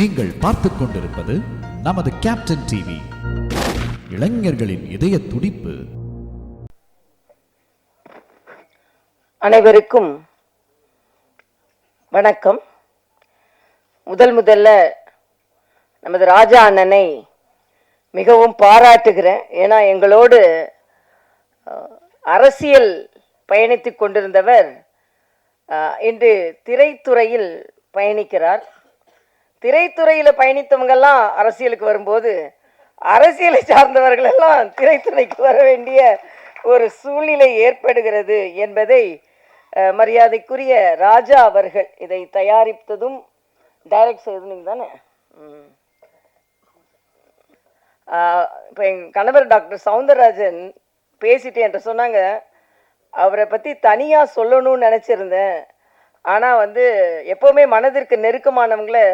நீங்கள் பார்த்துக் கொண்டிருப்பது நமது கேப்டன் டிவி, இளைஞர்களின் இதய துடிப்பு. அனைவருக்கும் வணக்கம். முதல்ல நமது ராஜா அண்ணனை மிகவும் பாராட்டுகிறேன். ஏன்னா எங்களோடு அரசியல் பயணித்துக் கொண்டிருந்தவர் இன்று திரைத்துறையில் பயணிக்கிறார். திரைத்துறையில் பயணித்தவங்கெல்லாம் அரசியலுக்கு வரும்போது அரசியலை சார்ந்தவர்கள் எல்லாம் திரைத்துறைக்கு வர வேண்டிய ஒரு சூழ்நிலை ஏற்படுகிறது என்பதை மரியாதைக்குரிய ராஜா அவர்கள் இதை தயாரித்ததும் டைரக்ட் செய்ததும் தானே. இப்போ எங்கள் கணவர் டாக்டர் சவுந்தரராஜன் பேசிட்டு என்கிட்ட சொன்னாங்க, அவரை பற்றி தனியாக சொல்லணும்னு நினச்சிருந்தேன், ஆனால் எப்போவுமே மனதிற்கு நெருக்கமானவங்களை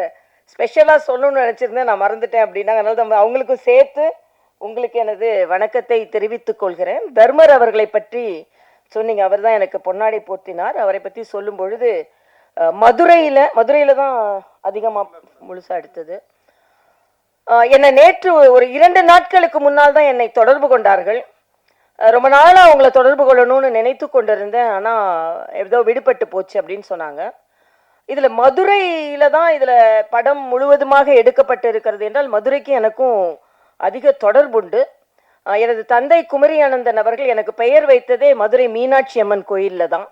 ஸ்பெஷலாக சொல்லணும்னு நினச்சிருந்தேன், நான் மறந்துட்டேன் அப்படின்னா. அதனால அவங்களுக்கும் சேர்த்து உங்களுக்கு எனது வணக்கத்தை தெரிவித்துக் கொள்கிறேன். தர்மர் அவர்களை பற்றி சொன்னீங்க, அவர் தான் எனக்கு பொன்னாடை போர்த்தினார். அவரை பற்றி சொல்லும் பொழுது மதுரையில் தான் அதிகமாக முழுசாக எடுத்தது. என்னை நேற்று ஒரு 2 நாட்களுக்கு முன்னால் தான் என்னை தொடர்பு கொண்டார்கள். ரொம்ப நாளாக அவங்கள தொடர்பு கொள்ளணும்னு நினைத்து கொண்டிருந்தேன், ஆனால் ஏதோ விடுபட்டு போச்சு அப்படின்னு சொன்னாங்க. இதில் மதுரையில் தான் இதில் படம் முழுவதுமாக எடுக்கப்பட்டு இருக்கிறது என்றால் மதுரைக்கு எனக்கும் அதிக தொடர்புண்டு. எனது தந்தை குமரி ஆனந்தன் அவர்கள் எனக்கு பெயர் வைத்ததே மதுரை மீனாட்சி அம்மன் கோயிலில் தான்.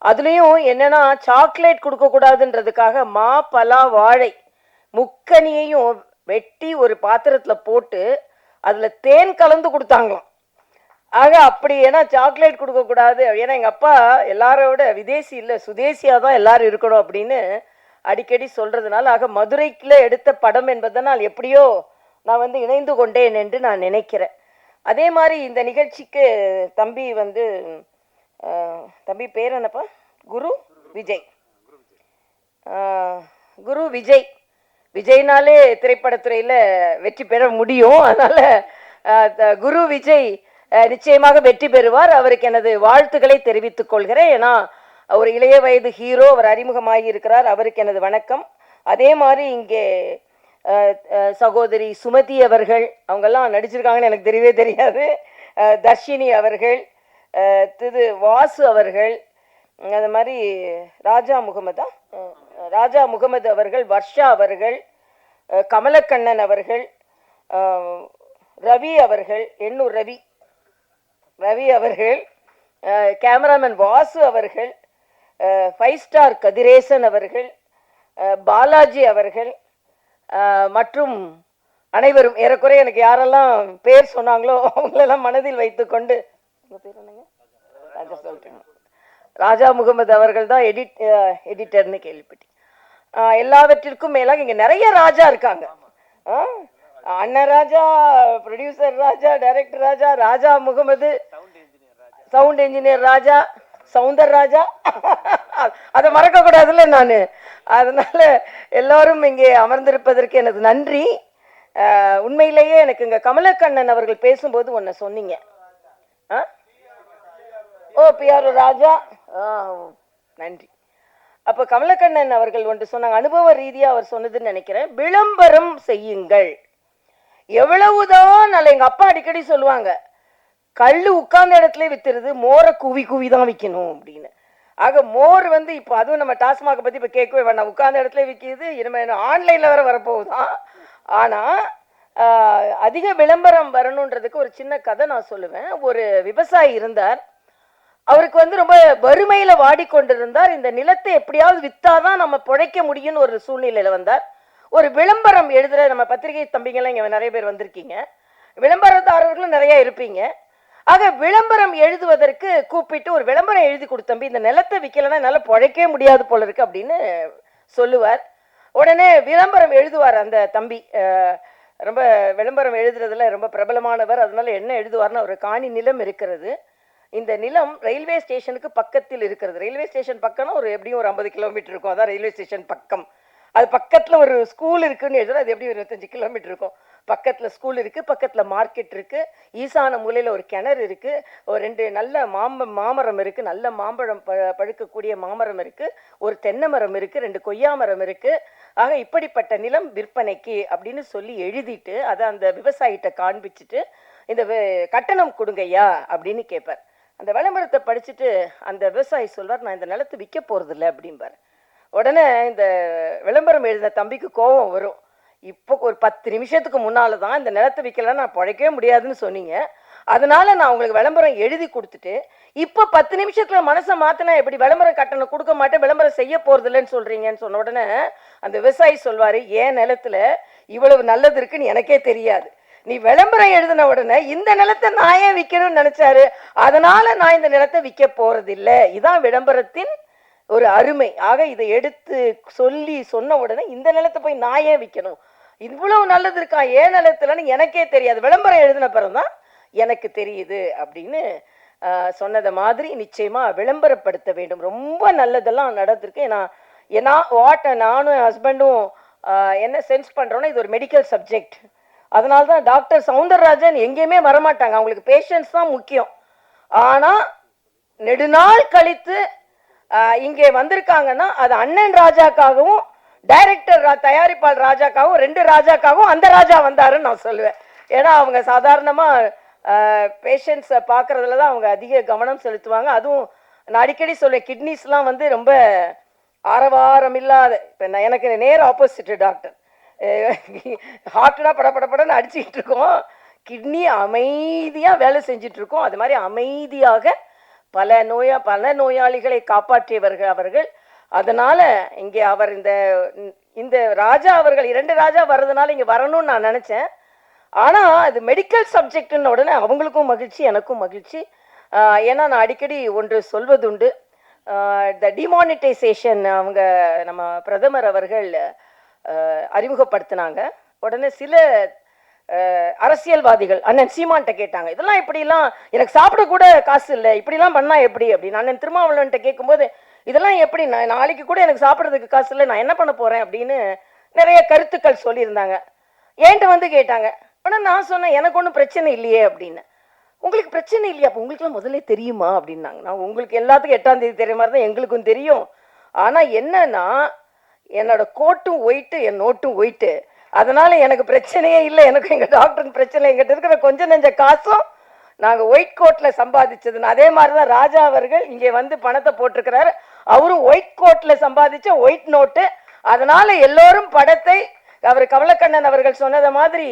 அதுலேயும் என்னென்னா, சாக்லேட் கொடுக்கக்கூடாதுன்றதுக்காக மா பலா வாழை முக்கனியையும் வெட்டி ஒரு பாத்திரத்தில் போட்டு அதில் தேன் கலந்து கொடுத்தாங்களாம். ஆக அப்படி, ஏன்னா சாக்லேட் கொடுக்கக்கூடாது, ஏன்னா எங்கள் அப்பா எல்லாரோட விதேசி இல்லை சுதேசியாக தான் எல்லாரும் இருக்கணும் அப்படின்னு அடிக்கடி சொல்கிறதுனால, ஆக மதுரைக்குள்ள எடுத்த படம் என்பதனால் எப்படியோ நான் இணைந்து கொண்டேன் என்று நான் நினைக்கிறேன். அதே மாதிரி இந்த நிகழ்ச்சிக்கு தம்பி பேர் என்னப்பா? குரு விஜய். விஜய்னாலே திரைப்படத்துறையில் வெற்றி பெற முடியும். அதனால் குரு விஜய் நிச்சயமாக வெற்றி பெறுவார். அவருக்கு எனது வாழ்த்துக்களை தெரிவித்துக் கொள்கிறேன். ஏன்னா ஒரு இளைய வயது ஹீரோ, அவர் அறிமுகமாகி இருக்கிறார், அவருக்கு எனது வணக்கம். அதே மாதிரி இங்கே சகோதரி சுமதி அவர்கள், அவங்கெல்லாம் நடிச்சிருக்காங்கன்னு எனக்கு தெரியவே தெரியாது. தர்ஷினி அவர்கள், வாசு அவர்கள், அது மாதிரி ராஜா முகமது அவர்கள், வர்ஷா அவர்கள், கமலக்கண்ணன் அவர்கள், ரவி அவர்கள், எண்ணூர் ரவி அவர்கள், கேமராமேன் வாசு அவர்கள், 5 ஸ்டார் கதிரேசன் அவர்கள், பாலாஜி அவர்கள் மற்றும் அனைவரும், ஏறக்குறைய எனக்கு யாரெல்லாம் பேர் சொன்னாங்களோ அவங்களெல்லாம் மனதில் வைத்துக்கொண்டு, பேர் என்னங்க சொல்லிட்டேன், ராஜா முகமது அவர்கள் தான் எடிட்டர்னு கேள்விப்பட்டேன். எல்லாவற்றிற்கும் மேலாக இங்கே நிறைய ராஜா இருக்காங்க. அண்ணன் ராஜா, ப்ரொடியூசர் ராஜா, டைரக்டர் ராஜா, ராஜா முகமது, சவுண்ட் இன்ஜினியர் ராஜா, சவுந்தர் ராஜா, அதை மறக்கக்கூடாதுல்ல நான். அதனால எல்லாரும் இங்கே அமர்ந்திருப்பதற்கு எனது நன்றி. உண்மையிலேயே எனக்கு இங்கே கமலக்கண்ணன் அவர்கள் பேசும்போது ஒன்று சொன்னீங்க. பிஆர் ராஜா, நன்றி. அப்போ கமலக்கண்ணன் அவர்கள் ஒன்று சொன்னாங்க, அனுபவ ரீதியாக அவர் சொன்னதுன்னு நினைக்கிறேன், விளம்பரம் செய்யுங்கள். எவ்வளவுதான் நல்ல, எங்கள் அப்பா அடிக்கடி சொல்லுவாங்க, கல் உட்கார்ந்த இடத்துல வித்துருது, மோரை குவி தான் விற்கணும் அப்படின்னு. ஆக மோர் இப்போ அதுவும் நம்ம டாஸ்மாகை பற்றி இப்போ கேட்கவே வேண்டாம், உட்கார்ந்த இடத்துல விற்கிது, இனிமேல் ஆன்லைனில் வரப்போகுதான். ஆனால் அதிக விளம்பரம் வரணுன்றதுக்கு ஒரு சின்ன கதை நான் சொல்லுவேன். ஒரு விவசாயி இருந்தார், அவருக்கு ரொம்ப வறுமையில் வாடிக்கொண்டிருந்தார். இந்த நிலத்தை எப்படியாவது விற்றாதான் நம்ம பிழைக்க முடியும்னு ஒரு சூழ்நிலையில் வந்தார். ஒரு விளம்பரம் எழுதுகிற, நம்ம பத்திரிகை தம்பிங்கெல்லாம் இங்கே நிறைய பேர் வந்திருக்கீங்க, விளம்பரதாரர்களும் நிறைய இருப்பீங்க. ஆக விளம்பரம் எழுதுவதற்கு கூப்பிட்டு ஒரு விளம்பரம் எழுதி கொடுத்தம்பி, இந்த நிலத்தை விற்கலைன்னா என்னால் பிழைக்கவே முடியாது போல இருக்கு அப்படின்னு சொல்லுவார். உடனே விளம்பரம் எழுதுவார் அந்த தம்பி. ரொம்ப விளம்பரம் எழுதுறதுல ரொம்ப பிரபலமானவர். அதனால என்ன எழுதுவார்னா, ஒரு காணி நிலம் இருக்கிறது, இந்த நிலம் ரயில்வே ஸ்டேஷனுக்கு பக்கத்தில் இருக்கிறது. ரயில்வே ஸ்டேஷன் பக்கம்னா எப்படியும் ஒரு 50 கிலோமீட்டர் இருக்கும், அதான் ரயில்வே ஸ்டேஷன் பக்கம். அது பக்கத்தில் ஒரு ஸ்கூல் இருக்குன்னு எழுதுறோம், அது எப்படி 25 கிலோமீட்டர் இருக்கும். பக்கத்தில் ஸ்கூல் இருக்குது, பக்கத்தில் மார்க்கெட் இருக்குது, ஈசான மூலையில் ஒரு கிணறு இருக்குது, ஒரு 2 நல்ல மாமரம் இருக்குது, நல்ல மாம்பழம் பழுக்கக்கூடிய மாமரம் இருக்குது, ஒரு தென்னை மரம் இருக்குது, 2 கொய்யா மரம் இருக்குது. ஆக இப்படிப்பட்ட நிலம் விற்பனைக்கு அப்படின்னு சொல்லி எழுதிட்டு அதை அந்த விவசாயிகிட்ட காண்பிச்சுட்டு இந்த கட்டணம் கொடுங்கய்யா அப்படின்னு கேட்பார். அந்த விளம்பரத்தை படிச்சுட்டு அந்த விவசாயி சொல்வார், நான் இந்த நிலத்தை விற்க போகிறதில்ல அப்படிம்பார். உடனே இந்த விளம்பரம் எழுதின தம்பிக்கு கோபம் வரும். இப்போ ஒரு 10 நிமிஷத்துக்கு முன்னால் தான் இந்த நிலத்தை விற்கலாம் நான் பிழைக்கவே முடியாதுன்னு சொன்னீங்க, அதனால நான் உங்களுக்கு விளம்பரம் எழுதி கொடுத்துட்டு இப்போ 10 நிமிஷத்துல மனசை மாத்தினா எப்படி விளம்பரம் கட்டணம் கொடுக்க மாட்டேன், விளம்பரம் செய்ய போறது இல்லைன்னு சொல்றீங்கன்னு சொன்ன உடனே அந்த விவசாயி சொல்வாரு, ஏன் நிலத்துல இவ்வளவு நல்லது இருக்குன்னு எனக்கே தெரியாது, நீ விளம்பரம் எழுதின உடனே இந்த நிலத்தை நான் ஏன் விற்கணும்னு நினைச்சாரு, அதனால நான் இந்த நிலத்தை விற்க போறதில்லை. இதான் விளம்பரத்தின் ஒரு அருமை. ஆக இதை எடுத்து சொல்லி சொன்ன உடனே இந்த நிலத்தை போய் நான் ஏன் விற்கணும், இவ்வளவு நல்லது இருக்கா ஏன் நிலத்துலன்னு எனக்கே தெரியாது, விளம்பரம் எழுதின பிறகுதான் எனக்கு தெரியுது அப்படின்னு சொன்னதை மாதிரி நிச்சயமா விளம்பரப்படுத்த வேண்டும். ரொம்ப நல்லதெல்லாம் நடந்திருக்கு. ஏன்னா நானும் ஹஸ்பண்டும் என்ன சென்ஸ் பண்றோம்னா இது ஒரு மெடிக்கல் சப்ஜெக்ட், அதனால தான் டாக்டர் சவுந்தரராஜன் எங்கேயுமே வரமாட்டாங்க, அவங்களுக்கு பேஷன்ஸ் தான் முக்கியம். ஆனா நெடுநாள் கழித்து இங்கே வந்திருக்காங்கன்னா அது அண்ணன் ராஜாக்காகவும் டைரக்டர் தயாரிப்பாளர் ராஜாக்காகவும் 2 ராஜாக்காகவும் அந்த ராஜா வந்தாருன்னு நான் சொல்லுவேன். ஏன்னா அவங்க சாதாரணமா பேஷண்ட்ஸை பார்க்கறதுல தான் அவங்க அதிக கவனம் செலுத்துவாங்க. அதுவும் நான் அடிக்கடி சொல்லுவேன், கிட்னிஸ்லாம் வந்து ரொம்ப ஆரவாரம் இல்லாத, இப்போ எனக்கு நேர் ஆப்போசிட் டாக்டர், ஹார்ட்னா படப்படப்படன்னு அடிச்சுக்கிட்டு இருக்கோம், கிட்னி அமைதியாக வேலை செஞ்சுட்டு இருக்கோம். அது மாதிரி அமைதியாக பல நோயாளிகளை காப்பாற்றியவர்கள் அவர்கள். அதனால இங்கே அவர் இந்த ராஜா அவர்கள் 2 ராஜா வர்றதுனால இங்கே வரணும்னு நான் நினச்சேன். ஆனால் அது மெடிக்கல் சப்ஜெக்ட்னு உடனே அவங்களுக்கும் மகிழ்ச்சி, எனக்கும் மகிழ்ச்சி. ஏன்னா நான் அடிக்கடி ஒன்று சொல்வதுண்டு, த டிமானிட்டைசேஷன் அவங்க நம்ம பிரதமர் அவர்கள் அறிமுகப்படுத்தினாங்க. உடனே சில அரசியல்வாதிகள் அண்ணன் சீமான்ட்ட கேட்டாங்க, இதெல்லாம் இப்படிலாம் எனக்கு சாப்பிட கூட காசு இல்லை, இப்படிலாம் பண்ணால் எப்படி அப்படின்னு. அண்ணன் திருமாவளவன்ட்ட கேட்கும்போது இதெல்லாம் எப்படி, நான் நாளைக்கு கூட எனக்கு சாப்பிட்றதுக்கு காசு இல்லை, நான் என்ன பண்ண போகிறேன் அப்படின்னு நிறைய கருத்துக்கள் சொல்லியிருந்தாங்க. என்கிட்ட வந்து கேட்டாங்க. ஆனால் நான் சொன்னேன், எனக்கு ஒன்றும் பிரச்சனை இல்லையே அப்படின்னு. உங்களுக்கு பிரச்சனை இல்லையா, அப்போ உங்களுக்குலாம் முதல்ல தெரியுமா அப்படின்னாங்க. நான் உங்களுக்கு எல்லாத்துக்கும் 8ஆம் தேதி தெரிய மாதிரி தான் எங்களுக்கும் தெரியும். ஆனால் என்னன்னா என்னோட கோட்டும் ஒயிட்டு என் நோட்டும் ஒயிட்டு, அதனால எனக்கு பிரச்சனையே இல்லை. எனக்கு எங்கள் டாக்டருக்கு பிரச்சனை, எங்கிட்ட இருக்கிற கொஞ்சம் நெஞ்ச காசும் நாங்கள் ஒயிட் கோட்டில் சம்பாதிச்சதுன்னு. அதே மாதிரி தான் ராஜா அவர்கள் இங்கே வந்து பணத்தை போட்டிருக்கிறாரு, அவரும் ஒயிட் கோட்டில் சம்பாதிச்ச ஒயிட் நோட்டு. அதனால எல்லோரும் படத்தை அவர் கமலக்கண்ணன் அவர்கள் சொன்னதை மாதிரி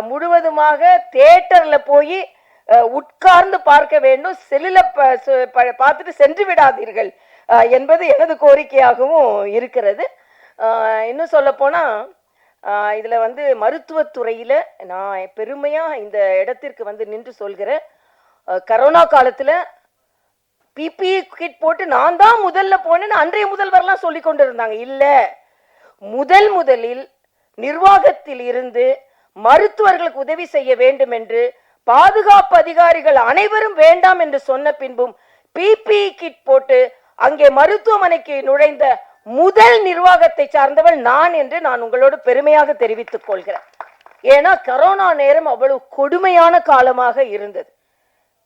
முழுவதுமாக தியேட்டர்ல போய் உட்கார்ந்து பார்க்க வேண்டும், செல்லுல பார்த்துட்டு சென்று விடாதீர்கள் என்பது எனது கோரிக்கையாகவும் இருக்கிறது. இன்னும் சொல்ல போனா இதுல வந்து மருத்துவத்துறையில நான் பெருமையா இந்த இடத்திற்கு வந்து நின்று சொல்கிறேன். கரோனா காலத்துல பிபி கிட் போட்டு நான் தான் முதல்ல போனேன்னு அன்றைய முதல்வர்லாம் சொல்லி கொண்டு இருந்தாங்க. இல்ல, முதலில் நிர்வாகத்தில் இருந்து மருத்துவர்களுக்கு உதவி செய்ய வேண்டும் என்று பாதுகாப்பு அதிகாரிகள் அனைவரும் வேண்டாம் என்று சொன்ன பின்பும் பிபி கிட் போட்டு அங்கே மருத்துவமனைக்கு நுழைந்த முதல் நிர்வாகத்தை சார்ந்தவள் நான் என்று நான் உங்களோடு பெருமையாக தெரிவித்துக் கொள்கிறேன். ஏன்னா கரோனா நேரம் அவ்வளவு கொடுமையான காலமாக இருந்தது.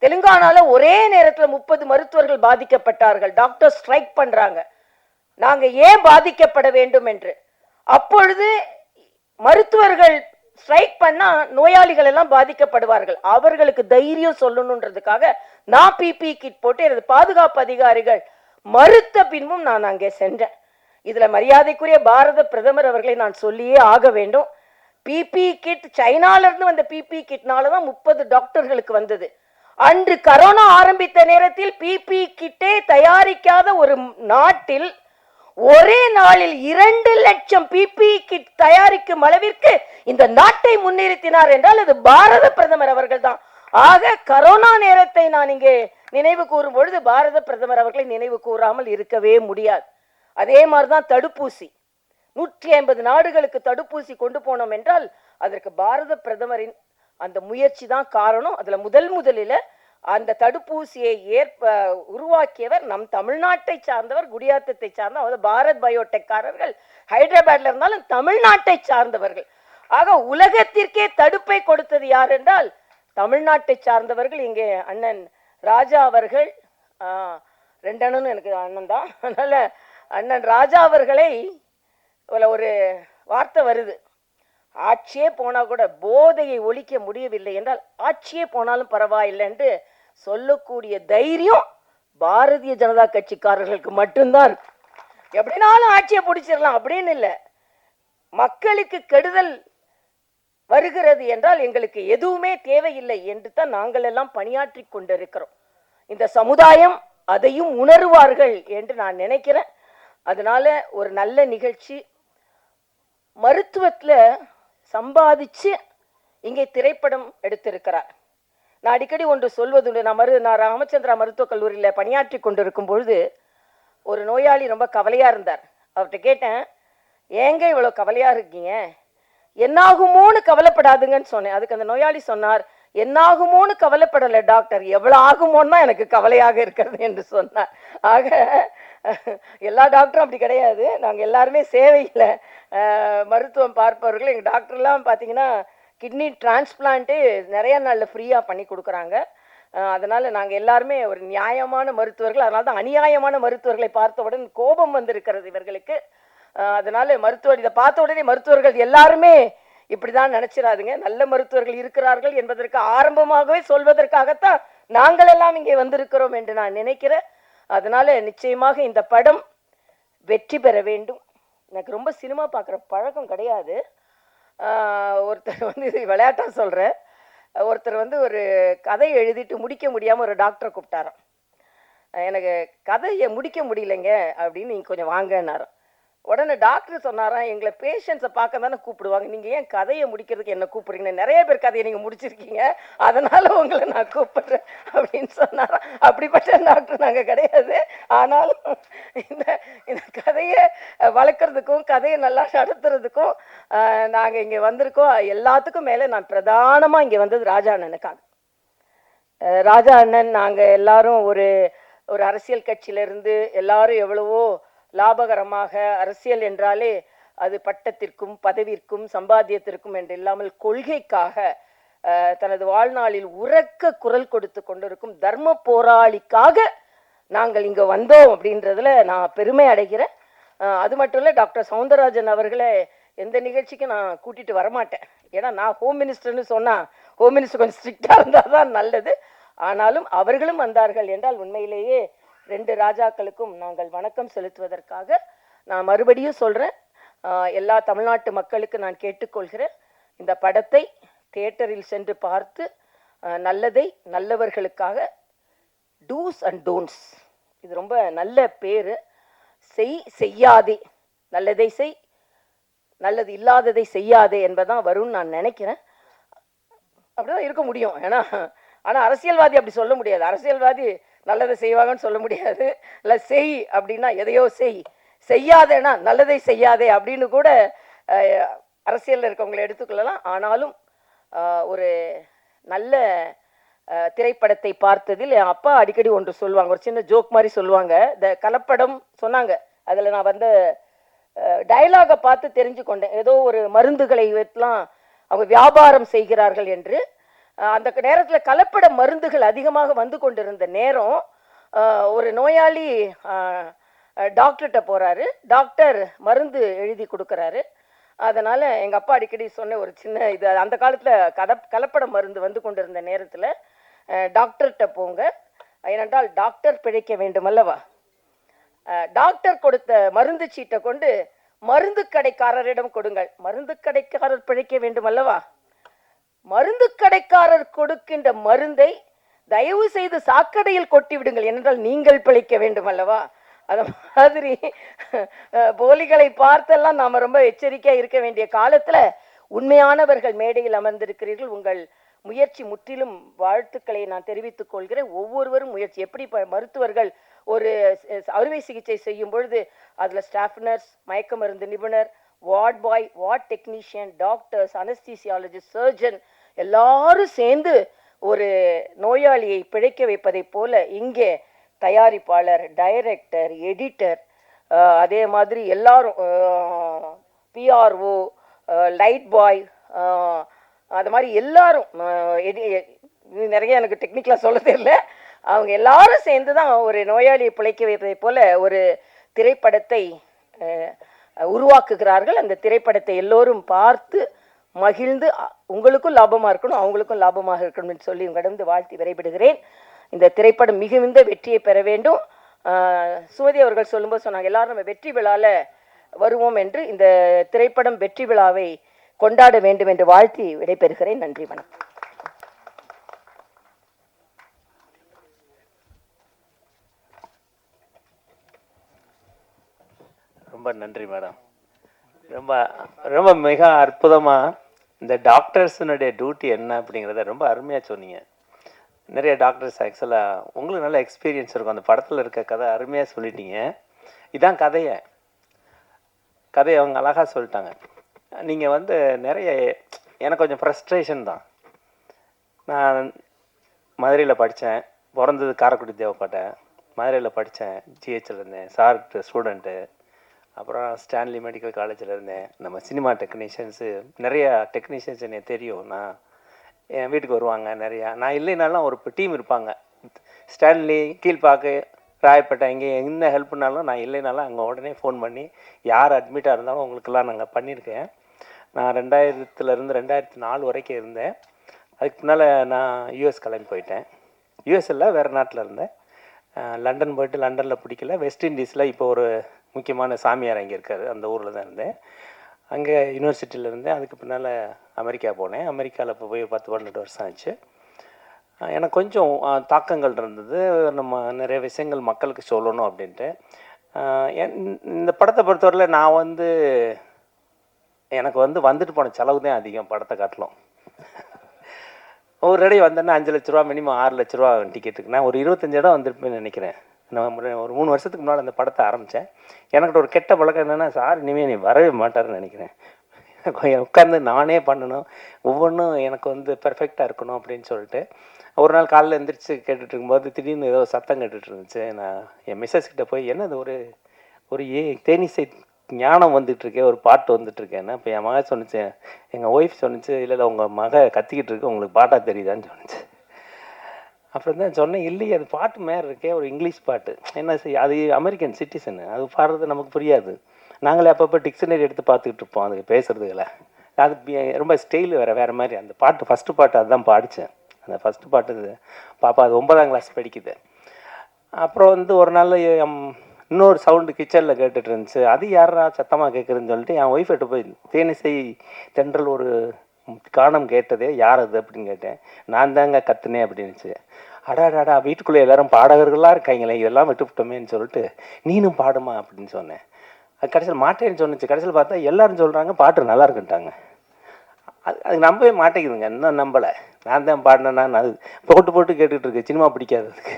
தெலுங்கானால ஒரே நேரத்தில் 30 மருத்துவர்கள் பாதிக்கப்பட்டார்கள். டாக்டர் ஸ்ட்ரைக் பண்றாங்க, நாங்க ஏன் பாதிக்கப்பட வேண்டும் என்று. அப்பொழுது மருத்துவர்கள் ஸ்ட்ரைக் பண்ணா நோயாளிகள் எல்லாம் பாதிக்கப்படுவார்கள், அவர்களுக்கு தைரியம் சொல்லணுன்றதுக்காக நான் பிபி கிட் போட்டு எனது பாதுகாப்பு அதிகாரிகள் மறுத்த பின்பும் நான் அங்கே சென்றேன். இதுல மரியாதைக்குரிய பாரத பிரதமர் அவர்களை நான் சொல்லியே ஆக வேண்டும். பிபி கிட் சைனால இருந்து வந்த பிபி கிட்னாலதான் 30 டாக்டர்களுக்கு வந்தது. அன்று கரோனா ஆரம்பித்த நேரத்தில் பிபி கிட்டே தயாரிக்காத ஒரு நாட்டில் ஒரே நாளில் 2 லட்சம் பிபி கிட் தயாரிக்கும் அளவிற்கு இந்த நாட்டை முன்னிறுத்தினார் என்றால் அது பாரத பிரதமர் அவர்கள் தான். ஆக கரோனா நேரத்தை நான் இங்கே நினைவு கூறும் பொழுது பாரத பிரதமர் அவர்களை நினைவு கூறாமல் இருக்கவே முடியாது. அதே மாதிரிதான் தடுப்பூசி, 150 நாடுகளுக்கு தடுப்பூசி கொண்டு போனோம் என்றால் அதற்கு பாரத பிரதமரின் அந்த முயற்சி தான் காரணம். அதுல முதலில் அந்த தடுப்பூசியை உருவாக்கியவர் நம் தமிழ்நாட்டை சார்ந்தவர், குடியாத்தத்தை சார்ந்த பாரத் பயோடெக்காரர்கள். ஹைதராபாத்ல இருந்தாலும் தமிழ்நாட்டை சார்ந்தவர்கள். ஆக உலகத்திற்கே தடுப்பை கொடுத்தது யார் என்றால் தமிழ்நாட்டை சார்ந்தவர்கள். இங்கே அண்ணன் ராஜா அவர்கள், ரெண்டு அண்ணனும் எனக்கு அண்ணன் தான், அதனால அண்ணன் ராஜா அவர்களை ஒரு வார்த்தை வருது, ஆட்சியே போனால் கூட போதையை ஒழிக்க முடியவில்லை என்றால் ஆட்சியே போனாலும் பரவாயில்லை என்று சொல்லக்கூடிய தைரியம் பாரதிய ஜனதா கட்சிக்காரர்களுக்கு மட்டும்தான். எப்படினாலும் ஆட்சியை பிடிச்சிடலாம் அப்படின்னு இல்லை. மக்களுக்கு கெடுதல் வருகிறது என்றால் எங்களுக்கு எதுவுமே தேவையில்லை என்று தான் நாங்கள் எல்லாம் பணியாற்றி கொண்டிருக்கிறோம். இந்த சமுதாயம் அதையும் உணர்வார்கள் என்று நான் நினைக்கிறேன். அதனால ஒரு நல்ல நிகழ்ச்சி. மருத்துவத்தில் சம்பாதிச்சு இங்கே திரைப்படம் எடுத்திருக்கிறார். நான் அடிக்கடி ஒன்று சொல்வதுண்டு. நான் ராமச்சந்திரா மருத்துவக் கல்லூரியில் பணியாற்றி கொண்டிருக்கும் பொழுது ஒரு நோயாளி ரொம்ப கவலையாக இருந்தார். அவர்கிட்ட கேட்டேன், ஏங்க இவ்வளோ கவலையாக இருக்கீங்க, என்னாகுமோன்னு கவலைப்படாதுங்கன்னு சொன்னேன். அதுக்கு அந்த நோயாளி சொன்னார், என்னாகுமோன்னு கவலைப்படலை டாக்டர், எவ்வளோ ஆகுமோன்னு தான் எனக்கு கவலையாக இருக்கிறது என்று சொன்னார். ஆக எல்லா டாக்டரும் அப்படி கிடையாது. நாங்கள் எல்லாருமே சேவையில் மருத்துவம் பார்ப்பவர்கள். எங்கள் டாக்டர்லாம் பார்த்தீங்கன்னா கிட்னி டிரான்ஸ்பிளான்ட்டு நிறைய நாளில் ஃப்ரீயாக பண்ணி கொடுக்குறாங்க. அதனால் நாங்கள் எல்லாருமே ஒரு நியாயமான மருத்துவர்கள். அதனால தான் அநியாயமான மருத்துவர்களை பார்த்தவுடன் கோபம் வந்திருக்கிறது இவர்களுக்கு. அதனால் இதை பார்த்த உடனே மருத்துவர்கள் எல்லாருமே இப்படி தான் நினச்சிடாதுங்க. நல்ல மருத்துவர்கள் இருக்கிறார்கள் என்பதற்கு ஆரம்பமாகவே சொல்வதற்காகத்தான் நாங்கள் எல்லாம் இங்கே வந்திருக்கிறோம் என்று நான் நினைக்கிறேன். அதனால் நிச்சயமாக இந்த படம் வெற்றி பெற வேண்டும். எனக்கு ரொம்ப சினிமா பார்க்குற பழக்கம் கிடையாது. ஒருத்தர் இது விளையாட்டாக சொல்கிறேன், ஒருத்தர் ஒரு கதை எழுதிட்டு முடிக்க முடியாமல் ஒரு டாக்டரை கூப்பிட்டாராம். எனக்கு கதையை முடிக்க முடியலைங்க அப்படின்னு நீங்கள் கொஞ்சம் வாங்கினாராம். உடனே டாக்டர் சொன்னாராம், எங்களை பேஷண்ட்ஸை பார்க்க தானே கூப்பிடுவாங்க, நீங்கள் ஏன் கதையை முடிக்கிறதுக்கு என்ன கூப்பிடுறீங்க, நிறைய பேர் கதையை நீங்கள் முடிச்சிருக்கீங்க, அதனால் உங்களை நான் கூப்பிடுறேன் அப்படின்னு சொன்னாராம். அப்படிப்பட்ட டாக்டர் நாங்கள் கிடையாது. ஆனாலும் இந்த கதையை வளர்க்குறதுக்கும் கதையை நல்லா நடத்துறதுக்கும் நாங்கள் இங்கே வந்திருக்கோம். எல்லாத்துக்கும் மேலே நான் பிரதானமாக இங்கே வந்தது ராஜா அண்ணனுக்காக. ராஜா அண்ணன் நாங்கள் எல்லாரும் ஒரு அரசியல் கட்சியிலிருந்து எல்லாரும் எவ்வளவோ லாபகரமாக, அரசியல் என்றாலே அது பட்டத்திற்கும் பதவிற்கும் சம்பாத்தியத்திற்கும் என்று இல்லாமல் கொள்கைக்காக தனது வாழ்நாளில் உரக்க குரல் கொடுத்து கொண்டிருக்கும் தர்ம போராளிக்காக நாங்கள் இங்கே வந்தோம் அப்படின்றதுல நான் பெருமை அடைகிறேன். அது மட்டும் இல்லை, டாக்டர் சவுந்தரராஜன் அவர்களை எந்த நிகழ்ச்சிக்கும் நான் கூட்டிகிட்டு வரமாட்டேன். ஏன்னா நான் ஹோம் மினிஸ்டர்னு சொன்னால் ஹோம் மினிஸ்டர் கொஞ்சம் ஸ்ட்ரிக்டாக இருந்தால் தான் நல்லது. ஆனாலும் அவர்களும் வந்தார்கள் என்றால் உண்மையிலேயே ரெண்டு ராஜாக்களுக்கும் நாங்கள் வணக்கம் செலுத்துவதற்காக நான் மறுபடியும் சொல்கிறேன். எல்லா தமிழ்நாட்டு மக்களுக்கு நான் கேட்டுக்கொள்கிறேன், இந்த படத்தை தியேட்டரில் சென்று பார்த்து நல்லதை நல்லவர்களுக்காக, டூஸ் அண்ட் டோன்ட்ஸ், இது ரொம்ப நல்ல பேர், செய்யாதே, நல்லதை செய், நல்லது இல்லாததை செய்யாதே என்பதான் வரும்னு நான் நினைக்கிறேன். அப்படிதான் இருக்க முடியும். ஆனால் அரசியல்வாதி அப்படி சொல்ல முடியாது. அரசியல்வாதி நல்லதை செய்வாங்கன்னு சொல்ல முடியாது. இல்லை செய் அப்படின்னா எதையோ செய்யாதேனா நல்லதை செய்யாதே அப்படின்னு கூட அரசியலில் இருக்கவங்களை எடுத்துக்கொள்ளலாம். ஆனாலும் ஒரு நல்ல திரைப்படத்தை பார்த்ததில் என் அப்பா அடிக்கடி ஒன்று சொல்லுவாங்க, ஒரு சின்ன ஜோக் மாதிரி சொல்லுவாங்க. இந்த கலப்படம் சொன்னாங்க, அதில் நான் டயலாகை பார்த்து தெரிஞ்சு கொண்டேன். ஏதோ ஒரு மருந்துகளை எல்லாம் அவங்க வியாபாரம் செய்கிறார்கள் என்று. அந்த நேரத்தில் கலப்பட மருந்துகள் அதிகமாக வந்து கொண்டிருந்த நேரம் ஒரு நோயாளி டாக்டர்கிட்ட போகிறாரு. டாக்டர் மருந்து எழுதி கொடுக்குறாரு. அதனால் எங்கள் அப்பா அடிக்கடி சொன்ன ஒரு சின்ன இது, அந்த காலத்தில் கலப்பட மருந்து வந்து கொண்டிருந்த நேரத்தில் டாக்டர்கிட்ட போங்க, ஏனென்றால் டாக்டர் பிழைக்க வேண்டும் அல்லவா. டாக்டர் கொடுத்த மருந்து சீட்டை கொண்டு மருந்து கடைக்காரரிடம் கொடுங்கள், மருந்து கடைக்காரர் பிழைக்க வேண்டும் அல்லவா. மருந்து கடைக்காரர் கொடுக்கின்ற மருந்தை தயவு செய்து சாக்கடையில் கொட்டி விடுங்கள், ஏனென்றால் நீங்கள் பிழைக்க வேண்டும் அல்லவா. அது மாதிரி போலிகளை பார்த்தெல்லாம் நாம் ரொம்ப எச்சரிக்கையாக இருக்க வேண்டிய காலத்தில் உண்மையானவர்கள் மேடையில் அமர்ந்திருக்கிறீர்கள். உங்கள் முயற்சி முற்றிலும் வாழ்த்துக்களை நான் தெரிவித்துக் கொள்கிறேன். ஒவ்வொருவரும் முயற்சி, எப்படி மருத்துவர்கள் ஒரு அறுவை சிகிச்சை செய்யும் பொழுது அதில் ஸ்டாஃப் நர்ஸ், மயக்க மருந்து நிபுணர், ward boy, ward technician, doctors, anaesthesiologist, surgeon எல்லாரும் சேர்ந்து ஒரு நோயாளியை பிழைக்க வைப்பதை போல இங்கே தயாரிப்பாளர், டைரக்டர், எடிட்டர், அதே மாதிரி எல்லாரும் பிஆர்ஓ, லைட் பாய், அது மாதிரி எல்லாரும் இது நிறைய எனக்கு டெக்னிக்கலாக சொல்ல தெரியல. அவங்க எல்லாரும் சேர்ந்து தான் ஒரு நோயாளியை பிழைக்க வைப்பதை போல ஒரு திரைப்படத்தை உருவாக்குகிறார்கள். அந்த திரைப்படத்தை எல்லோரும் பார்த்து மகிழ்ந்து உங்களுக்கும் லாபமாக இருக்கணும், அவங்களுக்கும் லாபமாக இருக்கணும்னு சொல்லி உங்களிடம் வாழ்த்தி விரைவிடுகிறேன். இந்த திரைப்படம் மிகுந்த வெற்றியை பெற வேண்டும். சுமதி அவர்கள் சொல்லும்போது சொன்னாங்க, எல்லாரும் நம்ம வெற்றி விழாவில் வருவோம் என்று. இந்த திரைப்படம் வெற்றி விழாவை கொண்டாட வேண்டும் என்று வாழ்த்தி விடைபெறுகிறேன். நன்றி, வணக்கம். ரொம்ப நன்றி மேடம். ரொம்ப ரொம்ப மிக அற்புதமாக இந்த டாக்டர்ஸினுடைய டியூட்டி என்ன அப்படிங்கிறத ரொம்ப அருமையாக சொன்னீங்க. நிறைய டாக்டர்ஸ் ஆக்சுவலாக உங்களுக்கு நல்ல எக்ஸ்பீரியன்ஸ் இருக்கும். அந்த படத்தில் இருக்க கதை அருமையாக சொல்லிட்டீங்க. இதான் கதையை அவங்க அழகாக சொல்லிட்டாங்க. நீங்கள் வந்து நிறைய எனக்கு கொஞ்சம் ஃப்ரஸ்ட்ரேஷன் தான். நான் மதுரையில் படித்தேன், பிறந்தது காரைக்குடி தேவைப்பட்டேன். மதுரையில் படித்தேன், ஜிஹெச்சில் இருந்தேன், சார்ட்டு ஸ்டூடெண்ட்டு. அப்புறம் ஸ்டான்லி மெடிக்கல் காலேஜில் இருந்தேன். நம்ம சினிமா டெக்னீஷியன்ஸு நிறையா டெக்னீஷியன்ஸ் எனக்கு தெரியும். நான் என் வீட்டுக்கு வருவாங்க நிறையா. நான் இல்லைனாலும் ஒரு டீம் இருப்பாங்க. ஸ்டான்லி, கீழ்பாக்கு, ராயப்பேட்டை, இங்கே என்ன ஹெல்ப்னாலும் நான் இல்லைனாலும் அங்கே உடனே ஃபோன் பண்ணி யார் அட்மிட்டாக இருந்தாலும் உங்களுக்கெல்லாம் நாங்கள் பண்ணியிருக்கேன். நான் 2000 2004 வரைக்கும் இருந்தேன். அதுக்கு முன்னால் நான் யூஎஸ் கிளம்பி போயிட்டேன். யூஎஸ்எல்ல வேறு நாட்டில் இருந்தேன். லண்டன் போயிட்டு லண்டனில் பிடிக்கல. வெஸ்ட் இண்டீஸில் இப்போ ஒரு முக்கியமான சாமியார் அங்கே இருக்கார், அந்த ஊரில் தான் இருந்தேன். அங்கே யூனிவர்சிட்டியில் இருந்தேன். அதுக்கு பின்னால் அமெரிக்கா போனேன். அமெரிக்காவில் இப்போ போய் 10-12 வருஷம் ஆச்சு. எனக்கு கொஞ்சம் தாக்கங்கள் இருந்தது. நம்ம நிறைய விஷயங்கள் மக்களுக்கு சொல்லணும் அப்படின்ட்டு. இந்த படத்தை பொறுத்தவரையில் நான் வந்து எனக்கு வந்துட்டு போன செலவு தான் அதிகம் படத்தை காட்டிலும். ஒரு இடையே வந்தேன்னா 5 லட்ச ரூபா, மினிமம் 6 லட்ச ரூபா டிக்கெட்டுக்கு. நான் ஒரு 25 இடம் வந்திருப்பேன்னு நினைக்கிறேன். நான் ஒரு 3 வருஷத்துக்கு முன்னால் அந்த படத்தை ஆரம்பித்தேன். எனக்கிட்ட ஒரு கெட்ட பழக்கம் என்னென்னா, சார் இனிமேல் நீ வரவே மாட்டாருன்னு நினைக்கிறேன். உட்காந்து நானே பண்ணணும், ஒவ்வொன்றும் எனக்கு பெர்ஃபெக்டாக இருக்கணும் அப்படின்னு சொல்லிட்டு. ஒரு நாள் காலையில் எழுந்திரிச்சு கேட்டுட்டு இருக்கும்போது திடீர்னு ஏதோ சத்தம் கேட்டுட்டு இருந்துச்சு. நான் என் மிஸ்ஸஸ் கிட்ட போய், என்னது ஒரு தேனிசை ஞானம் வந்துட்டுருக்கேன், ஒரு பாட்டு வந்துட்டுருக்கேன்னா. இப்போ என் மக சொன்னிச்சு, எங்கள் ஒய்ஃப் சொன்னிச்சு, இல்லை உங்கள் மக கத்திக்கிட்டு இருக்கு, உங்களுக்கு பாட்டாக தெரியுதான்னு சொன்னிச்சு. அப்புறம் தான் சொன்னேன், இல்லையே அது பாட்டு மேலே இருக்கே, ஒரு இங்கிலீஷ் பாட்டு. என்ன அது அமெரிக்கன் சிட்டிசனு, அது பாடுறது நமக்கு புரியாது. நாங்களே அப்பப்போ டிக்ஷனரி எடுத்து பார்த்துக்கிட்டு இருப்போம் அதுக்கு பேசுகிறதுகளை. அது ரொம்ப ஸ்டைல் வேறு மாதிரி. அந்த பாட்டு ஃபஸ்ட்டு பாட்டு அதுதான் பாடித்தேன். அந்த ஃபஸ்ட்டு பாட்டு பாப்பா அது 9ஆம் கிளாஸ் படிக்குது. அப்புறம் ஒரு நாள் இன்னொரு சவுண்டு கிச்சனில் கேட்டுட்டு இருந்துச்சு. அது யாரா சத்தமாக கேட்குறதுன்னு சொல்லிட்டு என் ஒய்ஃப்கிட்ட போய், தேனிசை தென்றல் ஒரு காணம் கேட்டதே யார் அது அப்படின்னு கேட்டேன். நான் தாங்க கத்துனேன் அப்படின்னுச்சு. அடாடாடா, வீட்டுக்குள்ளே எல்லாரும் பாடகர்களாக இருக்காங்களே, இதெல்லாம் விட்டுவிட்டோமேன்னு சொல்லிட்டு நீனும் பாடுமா அப்படின்னு சொன்னேன். அது கடைசியில் மாட்டேன்னு சொன்னிச்சு. கடைசியில் பார்த்தா எல்லாரும் சொல்கிறாங்க பாட்டு நல்லா இருக்குன்ட்டாங்க. அது நம்பவே மாட்டேங்குதுங்க. இன்னும் நம்பலை. நான் தான் பாடினேன். அது போட்டு கேட்டுட்ருக்கு. சினிமா பிடிக்காது அதுக்கு.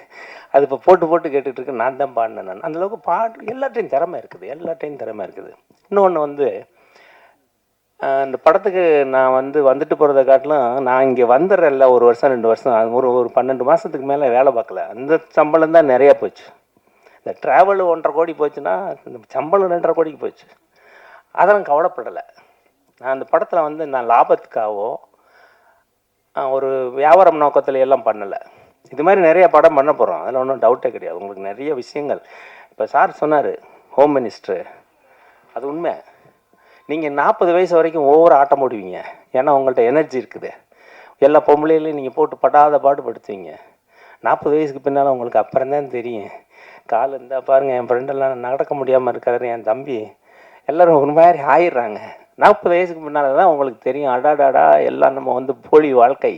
அது இப்போ போட்டு கேட்டுட்ருக்கு. நான் தான் பாடினேன். நான் அந்தளவுக்கு பாட்டு எல்லாத்தையும் திறமை இருக்குது. இன்னொன்று இந்த படத்துக்கு நான் வந்துட்டு போகிறத காட்டிலும், நான் இங்கே வந்துடுறேன்ல 1 வருஷம் 2 வருஷம், அது ஒரு 12 மாதத்துக்கு மேலே வேலை பார்க்கல. அந்த சம்பளம் தான் நிறையா போச்சு. இந்த ட்ராவல் 1.5 கோடி போச்சுன்னா, இந்த சம்பளம் 2.5 கோடிக்கு போச்சு. அதெல்லாம் கவலைப்படலை. நான் அந்த படத்தில் நான் லாபத்துக்காகவோ ஒரு வியாபாரம் நோக்கத்தில் எல்லாம் பண்ணலை. இது மாதிரி நிறைய படம் பண்ண போகிறோம், அதில் ஒன்றும் டவுட்டே கிடையாது. உங்களுக்கு நிறைய விஷயங்கள் இப்போ சார் சொன்னார், ஹோம் மினிஸ்டரு, அது உண்மை. நீங்கள் 40 வயசு வரைக்கும் ஒவ்வொரு ஆட்டம் போடுவீங்க. ஏன்னா உங்கள்கிட்ட எனர்ஜி இருக்குது. எல்லா பொம்பளையிலையும் நீங்கள் போட்டு படாத பாடுபடுத்துவீங்க. 40 வயசுக்கு பின்னால் உங்களுக்கு அப்புறம் தான் தெரியும். கால் இருந்தால் பாருங்கள், என் ஃப்ரெண்டெல்லாம் நடக்க முடியாமல் இருக்காரு, என் தம்பி எல்லோரும் ஒரு மாதிரி ஆயிடுறாங்க. 40 வயசுக்கு முன்னால் தான் உங்களுக்கு தெரியும், அடாடாடா எல்லாம் நம்ம போலி வாழ்க்கை.